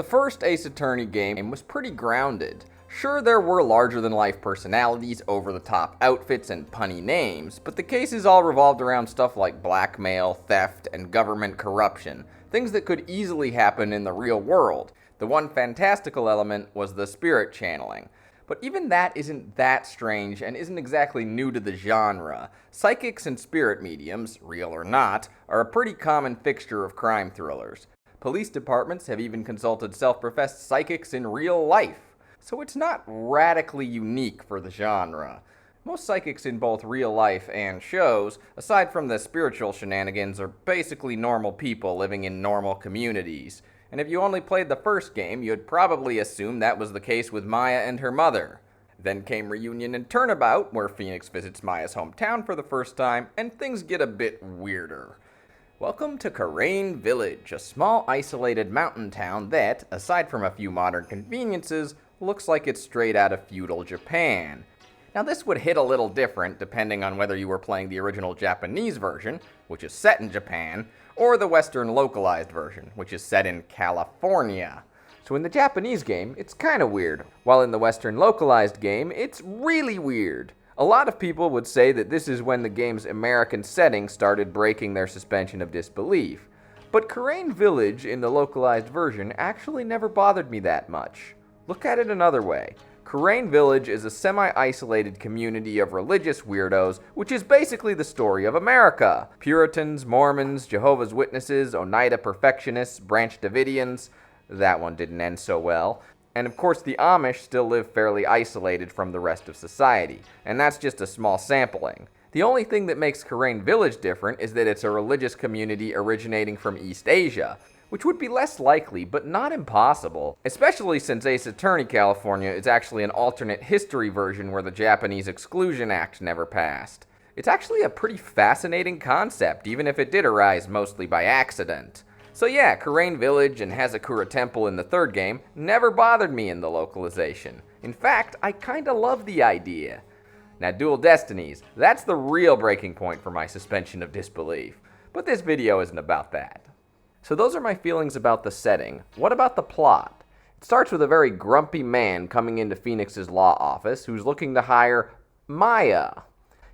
The first Ace Attorney game was pretty grounded. Sure, there were larger-than-life personalities, over-the-top outfits, and punny names, but the cases all revolved around stuff like blackmail, theft, and government corruption, things that could easily happen in the real world. The one fantastical element was the spirit channeling. But even that isn't that strange and isn't exactly new to the genre. Psychics and spirit mediums, real or not, are a pretty common fixture of crime thrillers. Police departments have even consulted self-professed psychics in real life. So it's not radically unique for the genre. Most psychics in both real life and shows, aside from the spiritual shenanigans, are basically normal people living in normal communities. And if you only played the first game, you'd probably assume that was the case with Maya and her mother. Then came Reunion and Turnabout, where Phoenix visits Maya's hometown for the first time, and things get a bit weirder. Welcome to Kurain Village, a small isolated mountain town that, aside from a few modern conveniences, looks like it's straight out of feudal Japan. Now this would hit a little different depending on whether you were playing the original Japanese version, which is set in Japan, or the Western localized version, which is set in California. So in the Japanese game, it's kinda weird, while in the Western localized game, it's really weird. A lot of people would say that this is when the game's American setting started breaking their suspension of disbelief. But Kurain Village in the localized version actually never bothered me that much. Look at it another way. Kurain Village is a semi-isolated community of religious weirdos, which is basically the story of America. Puritans, Mormons, Jehovah's Witnesses, Oneida Perfectionists, Branch Davidians. That one didn't end so well. And of course the Amish still live fairly isolated from the rest of society. And that's just a small sampling. The only thing that makes Kurain Village different is that it's a religious community originating from East Asia, which would be less likely, but not impossible, especially since Ace Attorney California is actually an alternate history version where the Japanese Exclusion Act never passed. It's actually a pretty fascinating concept, even if it did arise mostly by accident. So yeah, Kurain Village and Hazakura Temple in the third game never bothered me in the localization. In fact, I kinda love the idea. Now Dual Destinies, that's the real breaking point for my suspension of disbelief. But this video isn't about that. So those are my feelings about the setting. What about the plot? It starts with a very grumpy man coming into Phoenix's law office who's looking to hire Maya.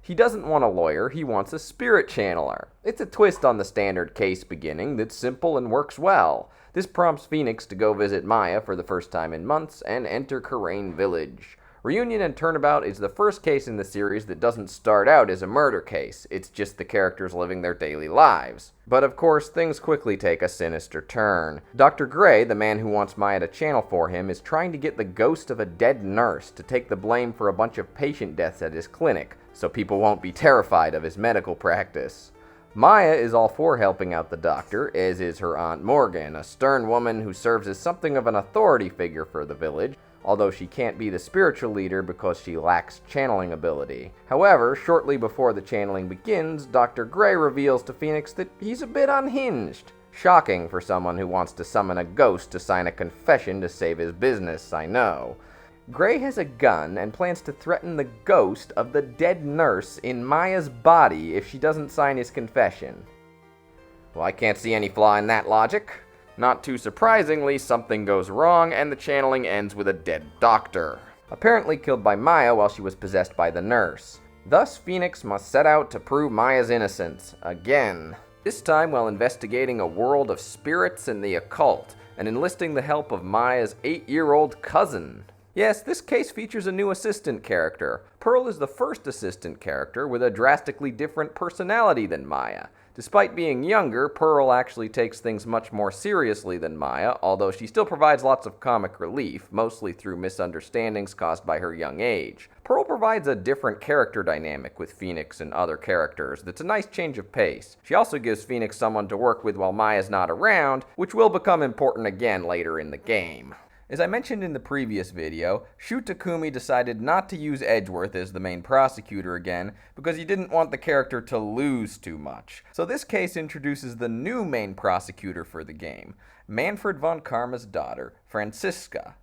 He doesn't want a lawyer, he wants a spirit channeler. It's a twist on the standard case beginning that's simple and works well. This prompts Phoenix to go visit Maya for the first time in months and enter Kurain Village. Reunion and Turnabout is the first case in the series that doesn't start out as a murder case, it's just the characters living their daily lives. But of course, things quickly take a sinister turn. Dr. Gray, the man who wants Maya to channel for him, is trying to get the ghost of a dead nurse to take the blame for a bunch of patient deaths at his clinic, so people won't be terrified of his medical practice. Maya is all for helping out the doctor, as is her Aunt Morgan, a stern woman who serves as something of an authority figure for the village, although she can't be the spiritual leader because she lacks channeling ability. However, shortly before the channeling begins, Dr. Gray reveals to Phoenix that he's a bit unhinged. Shocking for someone who wants to summon a ghost to sign a confession to save his business, I know. Gray has a gun and plans to threaten the ghost of the dead nurse in Maya's body if she doesn't sign his confession. Well, I can't see any flaw in that logic. Not too surprisingly, something goes wrong and the channeling ends with a dead doctor, apparently killed by Maya while she was possessed by the nurse. Thus, Phoenix must set out to prove Maya's innocence, again. This time while investigating a world of spirits and the occult, and enlisting the help of Maya's 8-year-old cousin. Yes, this case features a new assistant character. Pearl is the first assistant character with a drastically different personality than Maya. Despite being younger, Pearl actually takes things much more seriously than Maya, although she still provides lots of comic relief, mostly through misunderstandings caused by her young age. Pearl provides a different character dynamic with Phoenix and other characters that's a nice change of pace. She also gives Phoenix someone to work with while Maya's not around, which will become important again later in the game. As I mentioned in the previous video, Shu Takumi decided not to use Edgeworth as the main prosecutor again because he didn't want the character to lose too much. So this case introduces the new main prosecutor for the game, Manfred von Karma's daughter, Franziska.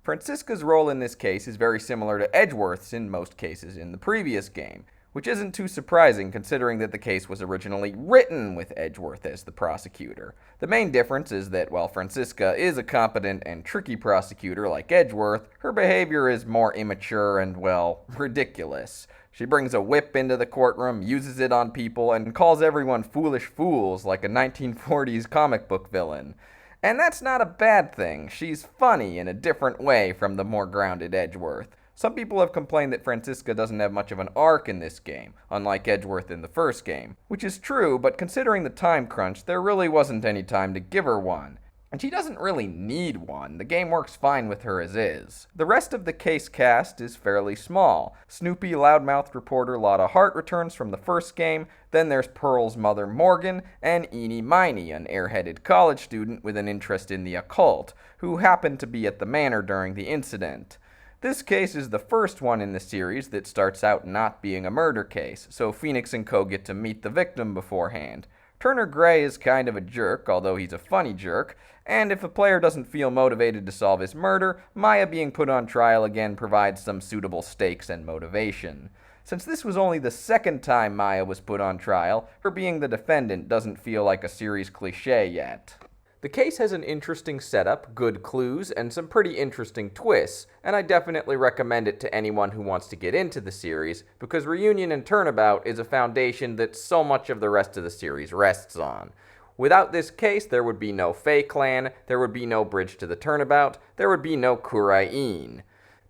Franziska's role in this case is very similar to Edgeworth's in most cases in the previous game. which isn't too surprising considering that the case was originally written with Edgeworth as the prosecutor. The main difference is that while Franziska is a competent and tricky prosecutor like Edgeworth, her behavior is more immature and, well, ridiculous. She brings a whip into the courtroom, uses it on people, and calls everyone foolish fools like a 1940s comic book villain. And that's not a bad thing. She's funny in a different way from the more grounded Edgeworth. Some people have complained that Franziska doesn't have much of an arc in this game, unlike Edgeworth in the first game. Which is true, but considering the time crunch, there really wasn't any time to give her one. And she doesn't really need one. The game works fine with her as is. The rest of the case cast is fairly small. Snoopy loudmouthed reporter Lotta Hart returns from the first game, then there's Pearl's mother Morgan, and Eenie Miney, an airheaded college student with an interest in the occult, who happened to be at the manor during the incident. This case is the first one in the series that starts out not being a murder case, so Phoenix and co get to meet the victim beforehand. Turner Gray is kind of a jerk, although he's a funny jerk, and if a player doesn't feel motivated to solve his murder, Maya being put on trial again provides some suitable stakes and motivation. Since this was only the second time Maya was put on trial, her being the defendant doesn't feel like a series cliché yet. The case has an interesting setup, good clues, and some pretty interesting twists, and I definitely recommend it to anyone who wants to get into the series, because Reunion and Turnabout is a foundation that so much of the rest of the series rests on. Without this case, there would be no Fey clan, there would be no bridge to the Turnabout, there would be no Kurain.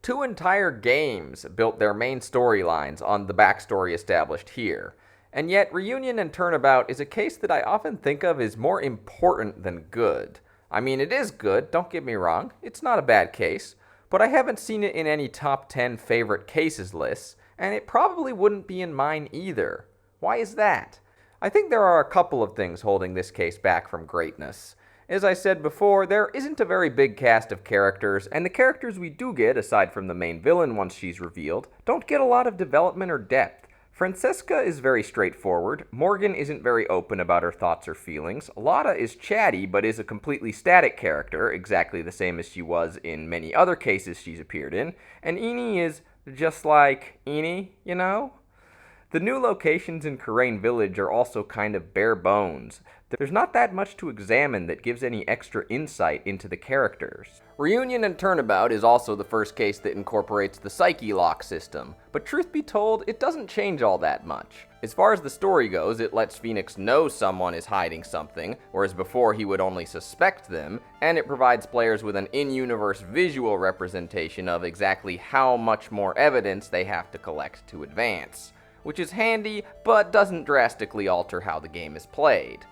2 entire games built their main storylines on the backstory established here. And yet, Reunion and Turnabout is a case that I often think of as more important than good. I mean, it is good, don't get me wrong, it's not a bad case, but I haven't seen it in any top 10 favorite cases lists, and it probably wouldn't be in mine either. Why is that? I think there are a couple of things holding this case back from greatness. As I said before, there isn't a very big cast of characters, and the characters we do get, aside from the main villain once she's revealed, don't get a lot of development or depth. Franziska is very straightforward, Morgan isn't very open about her thoughts or feelings, Lotta is chatty but is a completely static character, exactly the same as she was in many other cases she's appeared in, and Eenie is just like Eenie, you know? The new locations in Kurain Village are also kind of bare bones. There's not that much to examine that gives any extra insight into the characters. Reunion and Turnabout is also the first case that incorporates the Psyche Lock system, but truth be told, it doesn't change all that much. As far as the story goes, it lets Phoenix know someone is hiding something, whereas before he would only suspect them, and it provides players with an in-universe visual representation of exactly how much more evidence they have to collect to advance, which is handy, but doesn't drastically alter how the game is played.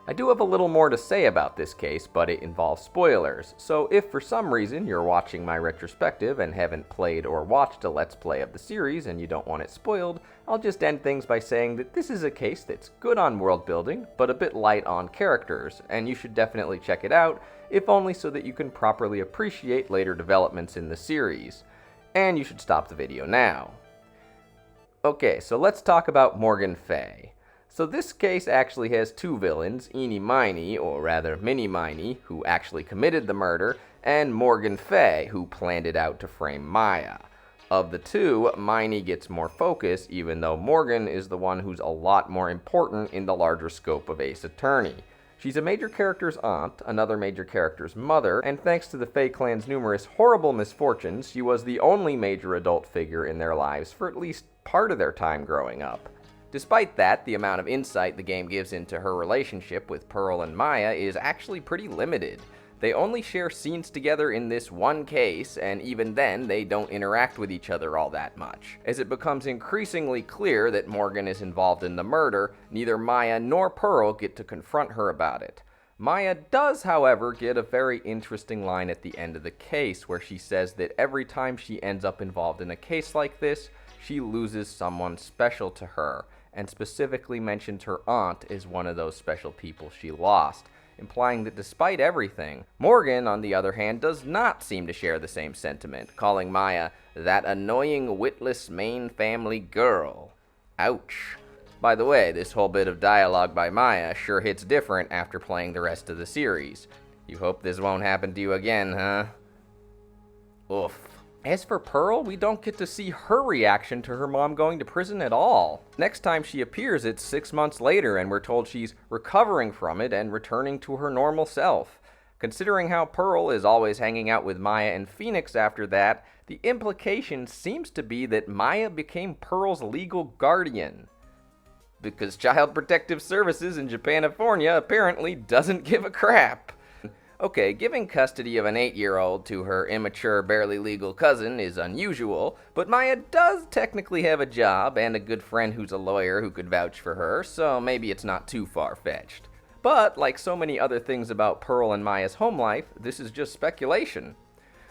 I do have a little more to say about this case, but it involves spoilers, so if for some reason you're watching my retrospective and haven't played or watched a Let's Play of the series and you don't want it spoiled, I'll just end things by saying that this is a case that's good on world building, but a bit light on characters, and you should definitely check it out, if only so that you can properly appreciate later developments in the series. And you should stop the video now. Okay, so let's talk about Morgan Fey. So this case actually has 2 villains, Eenie Miney, or rather Mini Miney, who actually committed the murder, and Morgan Fey, who planned it out to frame Maya. Of the 2, Miney gets more focus, even though Morgan is the one who's a lot more important in the larger scope of Ace Attorney. She's a major character's aunt, another major character's mother, and thanks to the Fey clan's numerous horrible misfortunes, she was the only major adult figure in their lives for at least part of their time growing up. Despite that, the amount of insight the game gives into her relationship with Pearl and Maya is actually pretty limited. They only share scenes together in this one case, and even then, they don't interact with each other all that much. As it becomes increasingly clear that Morgan is involved in the murder, neither Maya nor Pearl get to confront her about it. Maya does, however, get a very interesting line at the end of the case, where she says that every time she ends up involved in a case like this, she loses someone special to her, and specifically mentions her aunt as one of those special people she lost, implying that despite everything, Morgan, on the other hand, does not seem to share the same sentiment, calling Maya that annoying, witless main family girl. Ouch. By the way, this whole bit of dialogue by Maya sure hits different after playing the rest of the series. You hope this won't happen to you again, huh? Oof. As for Pearl, we don't get to see her reaction to her mom going to prison at all. Next time she appears, it's 6 months later, and we're told she's recovering from it and returning to her normal self. Considering how Pearl is always hanging out with Maya and Phoenix after that, the implication seems to be that Maya became Pearl's legal guardian. Because Child Protective Services in Japanifornia apparently doesn't give a crap. Okay, giving custody of an 8-year-old to her immature, barely legal cousin is unusual, but Maya does technically have a job and a good friend who's a lawyer who could vouch for her, so maybe it's not too far-fetched. But, like so many other things about Pearl and Maya's home life, this is just speculation.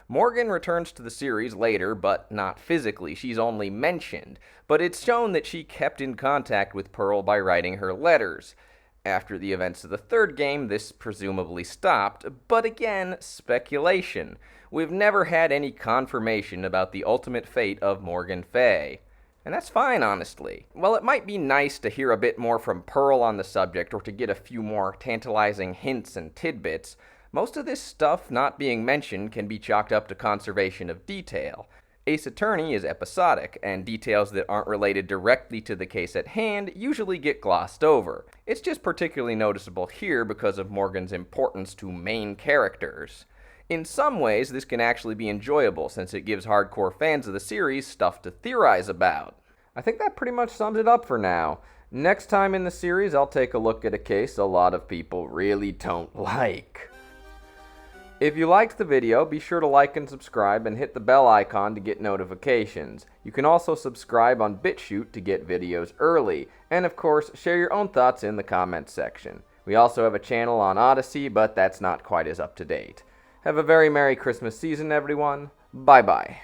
Morgan returns to the series later, but not physically. She's only mentioned, but it's shown that she kept in contact with Pearl by writing her letters. After the events of the third game, this presumably stopped, but again, speculation. We've never had any confirmation about the ultimate fate of Morgan Fey. And that's fine, honestly. While it might be nice to hear a bit more from Pearl on the subject or to get a few more tantalizing hints and tidbits, most of this stuff not being mentioned can be chalked up to conservation of detail. Ace Attorney is episodic, and details that aren't related directly to the case at hand usually get glossed over. It's just particularly noticeable here because of Morgan's importance to main characters. In some ways, this can actually be enjoyable since it gives hardcore fans of the series stuff to theorize about. I think that pretty much sums it up for now. Next time in the series, I'll take a look at a case a lot of people really don't like. If you liked the video, be sure to like and subscribe and hit the bell icon to get notifications. You can also subscribe on BitChute to get videos early. And of course, share your own thoughts in the comments section. We also have a channel on Odyssey, but that's not quite as up to date. Have a very Merry Christmas season, everyone. Bye-bye.